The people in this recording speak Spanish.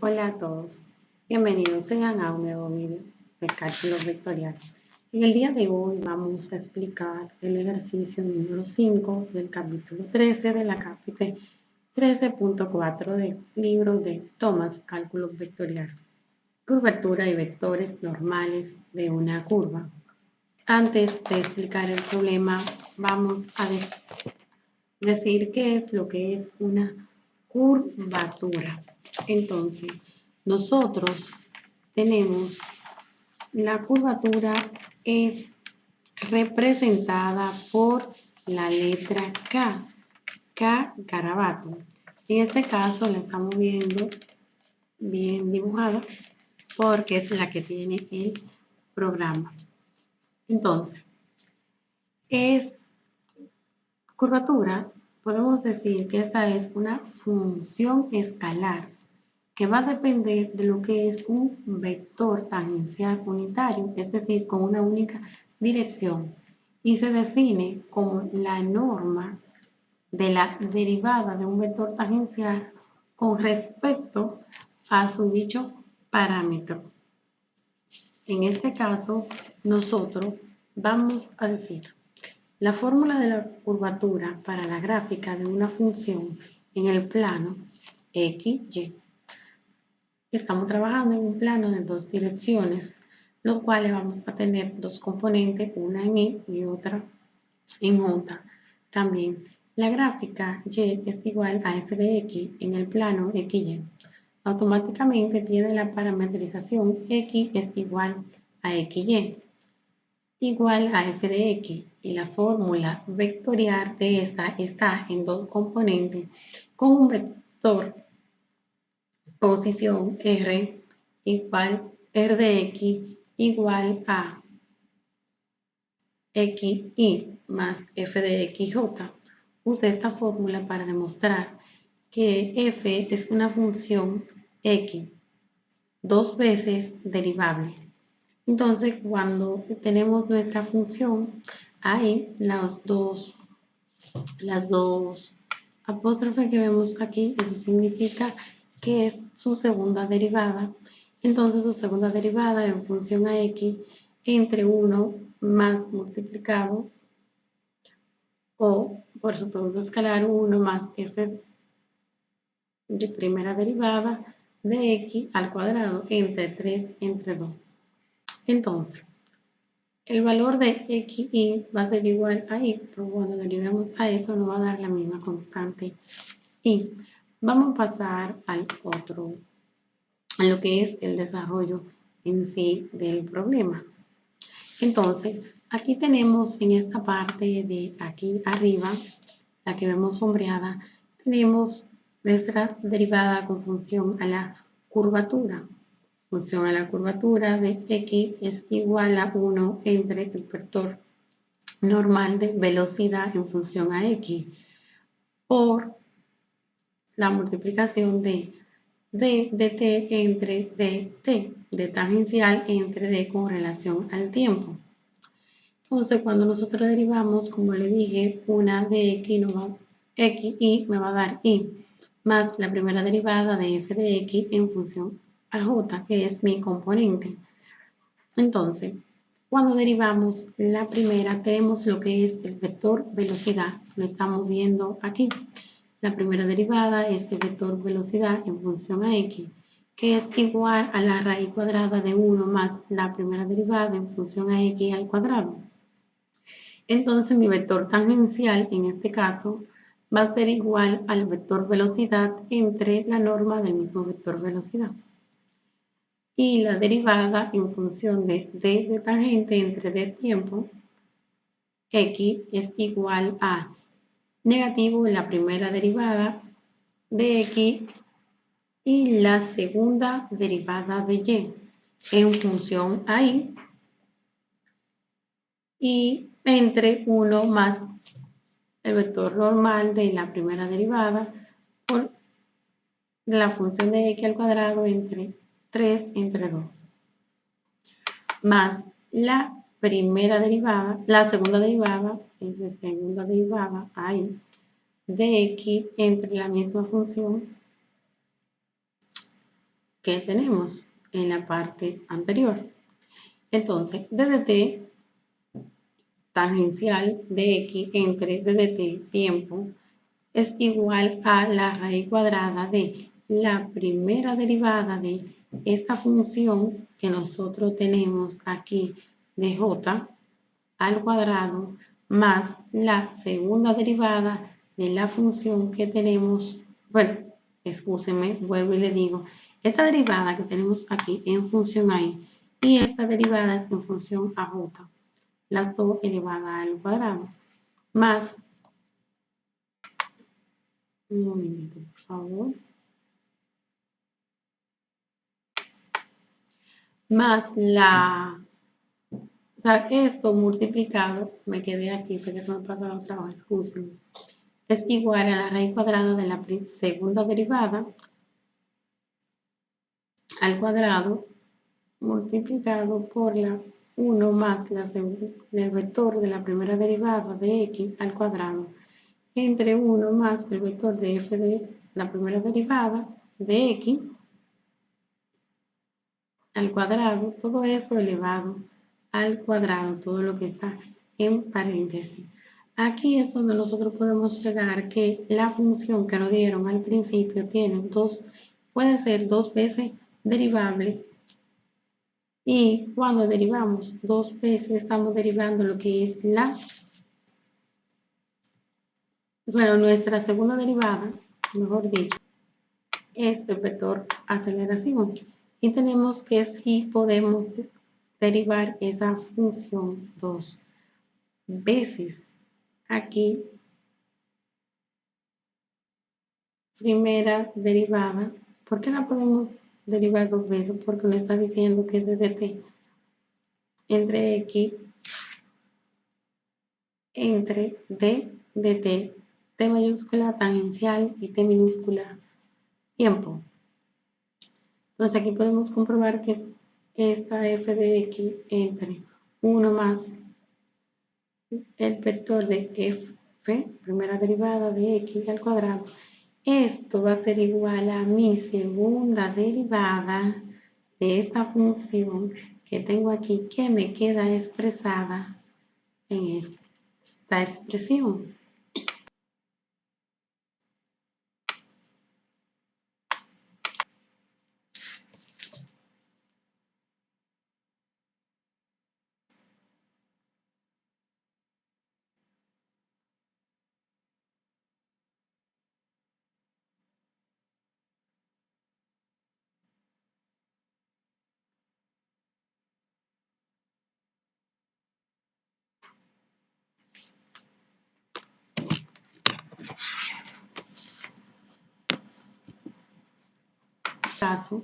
Hola a todos, bienvenidos sean a un nuevo video de cálculo vectorial. En el día de hoy vamos a explicar el ejercicio número 5 del capítulo 13 de la cápite 13.4 del libro de Thomas Cálculo Vectorial, curvatura y vectores normales de una curva. Antes de explicar el problema, vamos a decir qué es lo que es una curvatura. Entonces, nosotros tenemos la curvatura es representada por la letra K, K garabato. En este caso la estamos viendo bien dibujada porque es la que tiene el programa. Entonces, es curvatura, podemos decir que esta es una función escalar que va a depender de lo que es un vector tangencial unitario, es decir, con una única dirección, y se define como la norma de la derivada de un vector tangencial con respecto a su dicho parámetro. En este caso, nosotros vamos a decir la fórmula de la curvatura para la gráfica de una función en el plano XY. Estamos trabajando en un plano de dos direcciones, los cuales vamos a tener dos componentes, una en Y y otra en J. También la gráfica Y es igual a f de X en el plano XY. Automáticamente tiene la parametrización X es igual a XY igual a f de X y la fórmula vectorial de esta está en dos componentes con un vector posición R igual R de X igual a XY más f de XJ. Use esta fórmula para demostrar que f es una función X dos veces derivable. Entonces, cuando tenemos nuestra función, hay las dos apóstrofes que vemos aquí, eso significa que es su segunda derivada. Entonces, su segunda derivada en función a x entre 1 más multiplicado o por su producto escalar 1 más f de primera derivada de x al cuadrado entre 3 entre 2. Entonces, el valor de xy va a ser igual a y, pero cuando derivemos a eso nos va a dar la misma constante y. Vamos a pasar al otro, a lo que es el desarrollo en sí del problema. Entonces, aquí tenemos en esta parte de aquí arriba, la que vemos sombreada, tenemos nuestra derivada con función a la curvatura. Función a la curvatura de x es igual a 1 entre el vector normal de velocidad en función a x por la multiplicación de t entre dt, de tangencial entre d con relación al tiempo. Entonces, cuando nosotros derivamos, como le dije, una de x, y me va a dar y, más la primera derivada de f de x en función a j, que es mi componente. Entonces, cuando derivamos la primera, tenemos lo que es el vector velocidad, lo estamos viendo aquí. La primera derivada es el vector velocidad en función a x, que es igual a la raíz cuadrada de 1 más la primera derivada en función a x al cuadrado. Entonces mi vector tangencial en este caso va a ser igual al vector velocidad entre la norma del mismo vector velocidad. Y la derivada en función de d de tangente entre d tiempo, x es igual a negativo en la primera derivada de x y la segunda derivada de y en función a y entre 1 más el vector normal de la primera derivada por la función de x al cuadrado entre 3 entre 2 más la primera derivada, la segunda derivada, eso es segunda derivada ahí, de x entre la misma función que tenemos en la parte anterior. Entonces, DDT tangencial de X entre DDT tiempo es igual a la raíz cuadrada de la primera derivada de esta función que nosotros tenemos aquí de J al cuadrado más la segunda derivada de la función que tenemos, bueno, excúsenme, vuelvo y le digo, esta derivada que tenemos aquí en función a y esta derivada es en función a J, las dos elevadas al cuadrado, más, un momentito, por favor, más o sea, esto multiplicado, me quedé aquí porque se me pasó el trabajo, excusen, es igual a la raíz cuadrada de la segunda derivada al cuadrado multiplicado por la 1 más el vector de la primera derivada de x al cuadrado entre 1 más el vector de f de la primera derivada de x al cuadrado, todo eso elevado al cuadrado, todo lo que está en paréntesis. Aquí es donde nosotros podemos llegar que la función que nos dieron al principio tiene puede ser dos veces derivable y cuando derivamos dos veces estamos derivando lo que es nuestra segunda derivada, mejor dicho, es el vector aceleración. Y tenemos que sí podemos derivar esa función dos veces. Aquí, primera derivada. ¿Por qué la podemos derivar dos veces? Porque nos está diciendo que es de dt entre x entre d dt, t mayúscula tangencial y t minúscula tiempo. Entonces aquí podemos comprobar que es esta f de x entre 1 más el vector de f, primera derivada de x al cuadrado. Esto va a ser igual a mi segunda derivada de esta función que tengo aquí, que me queda expresada en esta expresión. Caso